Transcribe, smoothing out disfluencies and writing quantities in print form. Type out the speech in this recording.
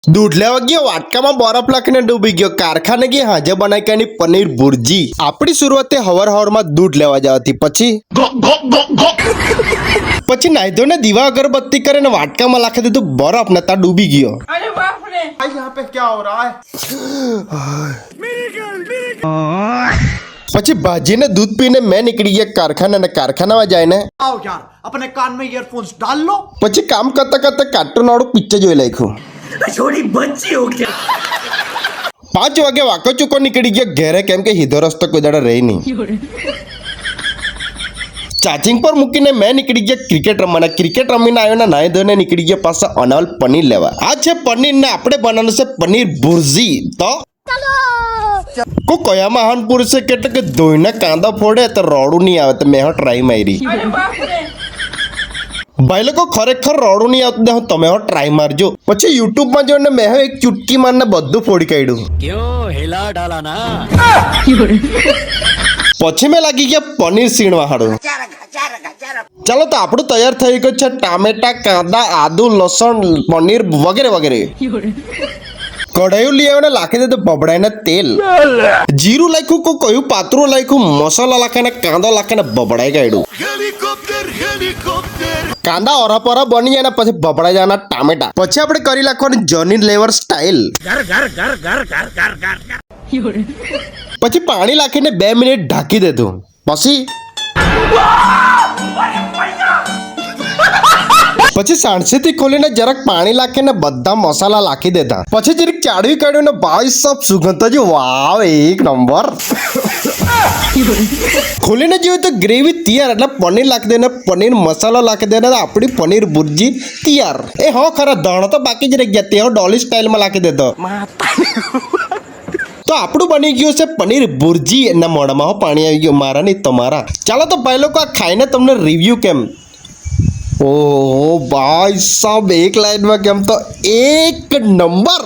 दूध लेवा गयो वाटका में बरफ लखीने डूबी गयो कारखाने गई हाजे बनाई पनीर भुर्जी। आपणी शुरुआत हवर हवर में दूध लेवा जवाथी પછી નાઈ ધોઈને દીવા અગરબત્તી કરીને વાટકામાં નાખી દીધું બરફ ને તા ડૂબી ગયો। अरे बाप रे यहाँ पे क्या हो रहा है? પછી ભાજીને દૂધ પીને મેં નીકળી ગયા કારખાના ને કારખાનામાં જઈને आओ यार अपने कान में ईयरफोन्स डाल लो। પછી કામ કરતા કરતા કાર્ટૂન વાળું પિક્ચર જોઈ નાખ્યું। छोड़ी बच्ची हो क्या? 5 વાગે વાકો ચૂકો નીકળી ગયો ઘેરે કેમ કે સીધો રસ્તો કોઈ દાડો રહી નહીં। ચાર્જિંગ પર મૂકીને મેં નીકળી ગયા ક્રિકેટ રમવાના। ક્રિકેટ રમીને આવ્યો ને નાહી ધોઈને નીકળી ગયા પાછા અનાવલ પનીર લેવા। આ છે પનીર ને આપણે બનાવવાનું છે પનીર ભુર્જી। તો કો કયા મહાન પુરુષે કેટલે કે ધોઈને કાંદા ફોડે તો રોડું નહીં આવે તો મેં ટ્રાય મારી। अरे बाप रे ભાઈ લોકો ખરેખર રોડું નહીં આવતું તમે ટ્રાય મારજો। પછી યુટ્યુબ માં જોઈને મેં એક ચુટકી મારને બધું ફોડી કાઢ્યું। क्यों हिला डाला ना। પછી મેં લાગી ગયા પનીર સીણવા હાડું। ચાલો તો આપણું તૈયાર થઈ ગયું છે ટામેટા કાંદા આદુ લસણ પનીર વગેરે વગેરે। કઢાયું લઈ આવીને લાખી દે તો બબડાઈને તેલ જીરું લાખ્યું કોઈ કયું પાતળું લાખ્યું મસાલા લાખીને કાંદો લાખીને બબડાઈ કાઢ્યું। કાંદા ઓરાપોરા બની જાય ને પછી બબડાઈ જવાના ટામેટા। પછી આપણે કરી નાખવાની જોની લેવર સ્ટાઇલ। પછી પાણી નાખીને 2 મિનિટ ઢાંકી દેતું। પછી સાણસીથી ખોલીને જરાક પાણી નાખીને બધા મસાલા નાખી દેતા। પછી જરીક ચાળવી કાઢ્યું ને ભાઈ સબ સુગંધ જ વાવ એક નંબર। ખોલીને જોયું તો ગ્રેવી તૈયાર એટલે પનીર નાખી દે ને પનીર મસાલો નાખી દે ને આપણી પનીર ભુર્જી તૈયાર। એ હો ખરા દાણા તો બાકી જ રહી ગયા તે ડોલી સ્ટાઇલમાં નાખી દેતો। તો આપણું બની ગયું છે પનીર ભુર્જી। એના મોઢામાં પાણી આવી ગયું મારા નહીં તમારા। ચાલો તો ભાઈ લોકો આ ખાઈને તમને રિવ્યુ કેમ। ઓહો ભાઈ સાહેબ એક લાઈનમાં કેમ તો એક નંબર।